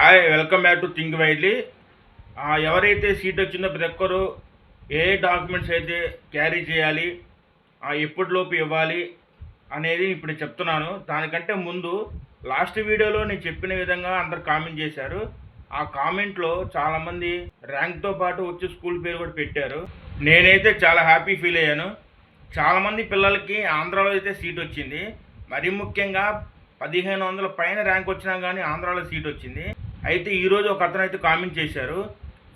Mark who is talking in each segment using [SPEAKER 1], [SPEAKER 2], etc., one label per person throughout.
[SPEAKER 1] Hi, welcome back to think widely. ఎవరైతే seat వచ్చిందో ప్రతి ఒక్కరు ఏ డాక్యుమెంట్స్ అయితే క్యారీ చేయాలి, ఎప్పటిలోపు ఇవ్వాలి అనేది ఇప్పుడు చెప్తున్నాను. దానికంటే ముందు లాస్ట్ వీడియోలో నేను చెప్పిన విధంగా అందరు కామెంట్ చేశారు. ఆ కామెంట్లో చాలామంది ర్యాంక్తో పాటు వచ్చి స్కూల్ పేరు కూడా పెట్టారు. నేనైతే చాలా హ్యాపీ ఫీల్ అయ్యాను. చాలామంది పిల్లలకి ఆంధ్రాలో అయితే సీట్ వచ్చింది. మరీ ముఖ్యంగా 1500 పైన ర్యాంక్ వచ్చినా కానీ ఆంధ్రాలో సీట్ వచ్చింది. అయితే ఈరోజు ఒక అతను అయితే కామెంట్ చేశారు,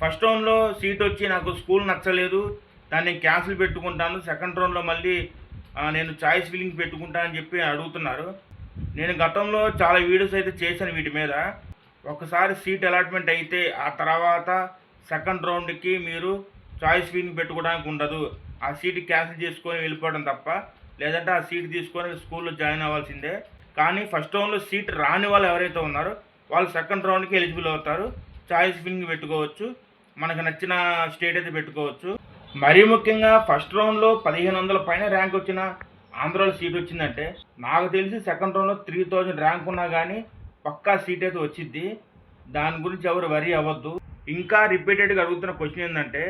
[SPEAKER 1] ఫస్ట్ రౌండ్లో సీట్ వచ్చి నాకు స్కూల్ నచ్చలేదు, దాన్ని నేను క్యాన్సిల్ పెట్టుకుంటాను, సెకండ్ రౌండ్లో మళ్ళీ నేను చాయిస్ ఫిల్లింగ్ పెట్టుకుంటానని చెప్పి అడుగుతున్నారు. నేను గతంలో చాలా వీడియోస్ అయితే చేశాను వీటి మీద. ఒకసారి సీట్ అలాట్మెంట్ అయితే ఆ తర్వాత సెకండ్ రౌండ్కి మీరు చాయిస్ ఫిల్లింగ్ పెట్టుకోవడానికి ఉండదు. ఆ సీట్ క్యాన్సిల్ చేసుకొని వెళ్ళిపోవడం తప్ప, లేదంటే ఆ సీట్ తీసుకొని స్కూల్లో జాయిన్ అవ్వాల్సిందే. కానీ ఫస్ట్ రౌండ్లో సీట్ రాని వాళ్ళు ఎవరైతే ఉన్నారో వాళ్ళు సెకండ్ రౌండ్కి ఎలిజిబుల్ అవుతారు. చాయిస్ ఫిల్లింగ్ పెట్టుకోవచ్చు, మనకు నచ్చిన స్టేట్ అయితే పెట్టుకోవచ్చు. మరీ ముఖ్యంగా ఫస్ట్ రౌండ్లో 1500 పైన ర్యాంక్ వచ్చిన ఆంధ్రాలో సీట్ వచ్చిందంటే నాకు తెలిసి సెకండ్ రౌండ్లో 3000 ర్యాంక్ ఉన్నా కానీ పక్కా సీట్ అయితే వచ్చింది. దాని గురించి ఎవరు వరీ అవ్వద్దు. ఇంకా రిపీటెడ్గా అడుగుతున్న క్వశ్చన్ ఏంటంటే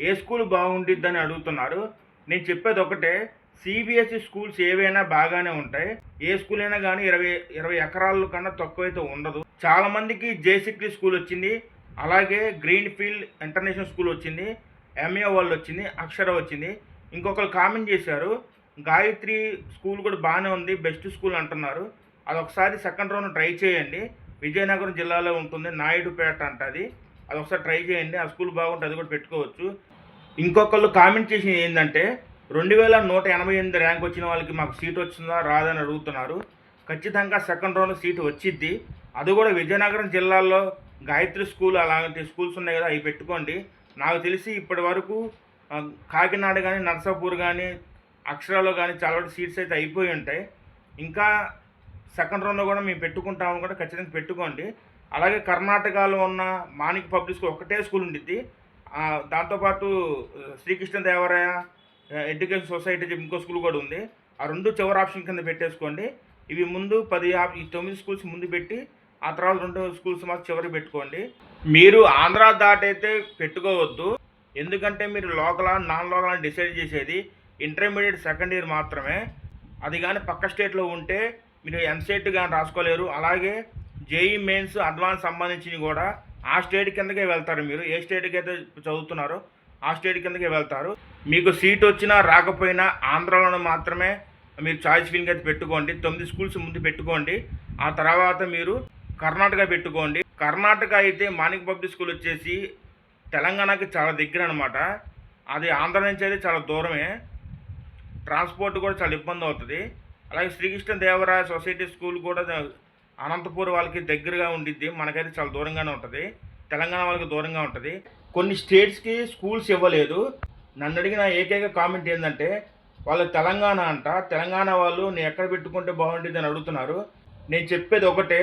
[SPEAKER 1] ఏ స్కూల్ బాగుండిద్దని అడుగుతున్నారు. నేను చెప్పేది ఒకటే, సిబిఎస్ఈ స్కూల్స్ ఏవైనా బాగానే ఉంటాయి. ఏ స్కూల్ అయినా కానీ 20 ఎకరాల కన్నా తక్కువ అయితే ఉండదు. చాలామందికి జేసిక్లీ స్కూల్ వచ్చింది, అలాగే గ్రీన్ ఫీల్డ్ ఇంటర్నేషనల్ స్కూల్ వచ్చింది, ఎంఏ వాళ్ళు వచ్చింది, అక్షర వచ్చింది. ఇంకొకరు కామెంట్ చేశారు, గాయత్రి స్కూల్ కూడా బాగానే ఉంది, బెస్ట్ స్కూల్ అంటున్నారు. అది ఒకసారి సెకండ్ రౌండ్ ట్రై చేయండి. విజయనగరం జిల్లాలో ఉంటుంది, నాయుడుపేట అంటది. అది ఒకసారి ట్రై చేయండి, ఆ స్కూల్ బాగుంటుంది, అది కూడా పెట్టుకోవచ్చు. ఇంకొకళ్ళు కామెంట్ చేసింది ఏంటంటే 2188 ర్యాంక్ వచ్చిన వాళ్ళకి మాకు సీట్ వచ్చిందా రాదని అడుగుతున్నారు. ఖచ్చితంగా సెకండ్ రౌండ్ సీటు వచ్చిద్ది. అది కూడా విజయనగరం జిల్లాలో గాయత్రి స్కూల్ అలాంటి స్కూల్స్ ఉన్నాయి కదా, అవి పెట్టుకోండి. నాకు తెలిసి ఇప్పటి వరకు కాకినాడ కానీ నర్సాపూర్ కానీ అక్షరాలో కానీ చాలా వరకు సీట్స్ అయితే అయిపోయి ఉంటాయి. ఇంకా సెకండ్ రౌండ్లో కూడా మేము పెట్టుకుంటాము కూడా, ఖచ్చితంగా పెట్టుకోండి. అలాగే కర్ణాటకలో ఉన్న మాణిక్ పబ్లిక్ స్కూల్ ఒకటే స్కూల్ ఉండిద్ది. దాంతోపాటు శ్రీకృష్ణదేవరాయ ఎడ్యుకేషన్ సొసైటీ ఇంకో స్కూల్ కూడా ఉంది. ఆ రెండు చివరి ఆప్షన్ కింద పెట్టేసుకోండి. ఇవి ముందు 9 స్కూల్స్ ముందు పెట్టి ఆ తర్వాత 2 స్కూల్స్ మాత్రం చివరికి పెట్టుకోండి. మీరు ఆంధ్ర దాటైతే పెట్టుకోవద్దు. ఎందుకంటే మీరు లోకల్ నాన్ లోకల్ అని డిసైడ్ చేసేది ఇంటర్మీడియట్ సెకండ్ ఇయర్ మాత్రమే. అది కానీ పక్క స్టేట్లో ఉంటే మీరు ఎంసెట్ కానీ రాసుకోలేరు. అలాగే జేఈ మెయిన్స్ అడ్వాన్స్ సంబంధించినవి కూడా ఆ స్టేట్ కిందకే వెళ్తారు. మీరు ఏ స్టేట్కి అయితే చదువుతున్నారో ఆ స్టేట్ కిందకే వెళ్తారు. మీకు సీట్ వచ్చినా రాకపోయినా ఆంధ్రాలో మాత్రమే మీరు చాయిస్ ఫిల్లింగ్ అయితే పెట్టుకోండి. 9 స్కూల్స్ ముందు పెట్టుకోండి. ఆ తర్వాత మీరు కర్ణాటక పెట్టుకోండి. కర్ణాటక అయితే మాణిక్ పబ్లిక్ స్కూల్ వచ్చేసి తెలంగాణకి చాలా దగ్గర అనమాట. అది ఆంధ్ర నుంచి అయితే చాలా దూరమే, ట్రాన్స్పోర్ట్ కూడా చాలా ఇబ్బంది అవుతుంది. అలాగే శ్రీకృష్ణదేవరాయ సొసైటీ స్కూల్ కూడా అనంతపూర్ వాళ్ళకి దగ్గరగా ఉండిద్ది, మనకైతే చాలా దూరంగానే ఉంటుంది, తెలంగాణ వాళ్ళకి దూరంగా ఉంటుంది. కొన్ని స్టేట్స్కి స్కూల్స్ ఇవ్వలేదు. నన్ను అడిగిన ఏకైక కామెంట్ ఏంటంటే వాళ్ళు తెలంగాణ అంట, తెలంగాణ వాళ్ళు నేను ఎక్కడ పెట్టుకుంటే బాగుంటుంది అని అడుగుతున్నారు. నేను చెప్పేది ఒకటే,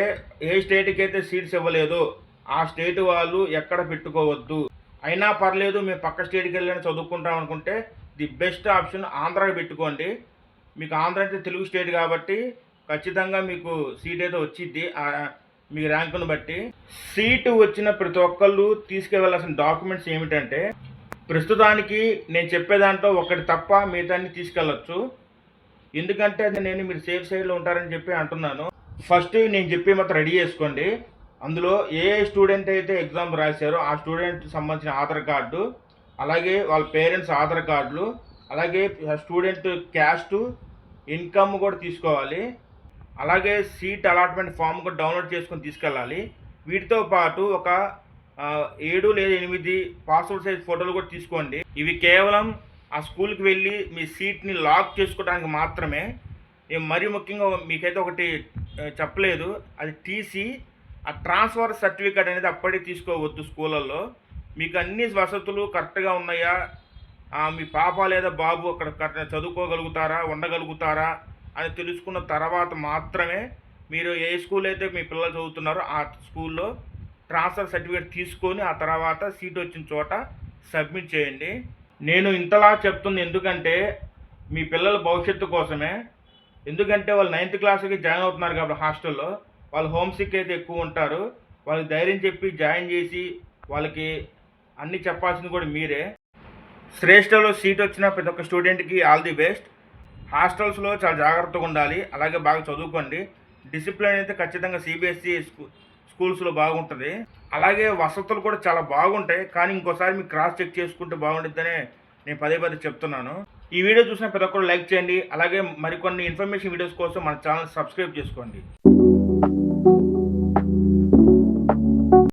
[SPEAKER 1] ఏ స్టేట్కి అయితే సీట్స్ ఇవ్వలేదు ఆ స్టేట్ వాళ్ళు ఎక్కడ పెట్టుకోవద్దు. అయినా పర్లేదు మేము పక్క స్టేట్కి వెళ్ళి చదువుకుంటాం అనుకుంటే ది బెస్ట్ ఆప్షన్ ఆంధ్రాకి పెట్టుకోండి. మీకు ఆంధ్ర అయితే తెలుగు స్టేట్ కాబట్టి ఖచ్చితంగా మీకు సీట్ అయితే వచ్చిద్ది మీ ర్యాంకును బట్టి. సీటు వచ్చిన ప్రతి ఒక్కళ్ళు తీసుకువెళ్ళాల్సిన డాక్యుమెంట్స్ ఏమిటంటే, ప్రస్తుతానికి నేను చెప్పే దాంట్లో ఒకటి తప్ప మిగతాన్ని తీసుకెళ్ళచ్చు. ఎందుకంటే అది మీరు సేఫ్ సైడ్లో ఉంటారని చెప్పి అంటున్నాను. ఫస్ట్ నేను చెప్పే మాత్రం రెడీ చేసుకోండి. అందులో ఏ స్టూడెంట్ అయితే ఎగ్జామ్ రాశారో ఆ స్టూడెంట్ సంబంధించిన ఆధార్ కార్డు, అలాగే వాళ్ళ పేరెంట్స్ ఆధార్ కార్డులు, అలాగే స్టూడెంట్ క్యాస్ట్ ఇన్కమ్ కూడా తీసుకోవాలి. అలాగే సీట్ అలాట్మెంట్ ఫామ్ కూడా డౌన్లోడ్ చేసుకొని తీసుకెళ్ళాలి. వీటితో పాటు ఒక 7 లేదా 8 పాస్పోర్ట్ సైజ్ ఫోటోలు కూడా తీసుకోండి. ఇవి కేవలం ఆ స్కూల్కి వెళ్ళి మీ సీట్ని లాక్ చేసుకోవడానికి మాత్రమే. మరీ ముఖ్యంగా మీకైతే ఒకటి చెప్పలేదు, అది టీసీ, ఆ ట్రాన్స్ఫర్ సర్టిఫికేట్ అనేది అప్పటికి తీసుకోవద్దు. స్కూళ్ళల్లో మీకు అన్ని వసతులు కరెక్ట్గా ఉన్నాయా, మీ పాప లేదా బాబు అక్కడ చదువుకోగలుగుతారా, ఉండగలుగుతారా అని తెలుసుకున్న తర్వాత మాత్రమే మీరు ఏ స్కూల్ అయితే మీ పిల్లలు చదువుతున్నారో ఆ స్కూల్లో ట్రాన్స్ఫర్ సర్టిఫికేట్ తీసుకొని ఆ తర్వాత సీట్ వచ్చిన చోట సబ్మిట్ చేయండి. నేను ఇంతలా చెప్తుంది ఎందుకంటే మీ పిల్లల భవిష్యత్తు కోసమే. ఎందుకంటే వాళ్ళు 9th క్లాస్కి జాయిన్ అవుతున్నారు కాబట్టి హాస్టల్లో వాళ్ళు హోమ్ సిక్ అయితే ఎక్కువ ఉంటారు. వాళ్ళకి ధైర్యం చెప్పి జాయిన్ చేసి వాళ్ళకి అన్నీ చెప్పాల్సింది కూడా మీరే. శ్రేష్టలో సీట్ వచ్చిన ప్రతి ఒక్క స్టూడెంట్కి ఆల్ ది బెస్ట్. హాస్టల్స్లో చాలా జాగ్రత్తగా ఉండాలి, అలాగే బాగా చదువుకోండి. డిసిప్లిన్ అయితే ఖచ్చితంగా సిబిఎస్ఈ స్కూల్స్లో బాగుంటుంది. అలాగే వసతులు కూడా చాలా బాగుంటాయి, కానీ ఇంకోసారి మీకు క్రాస్ చెక్ చేసుకుంటే బాగుంటుందని నేను పదే పదే చెప్తున్నాను. ఈ వీడియో చూసిన ప్రతి ఒక్కరు లైక్ చేయండి. అలాగే మరికొన్ని ఇన్ఫర్మేషన్ వీడియోస్ కోసం మన ఛానల్ సబ్స్క్రైబ్ చేసుకోండి.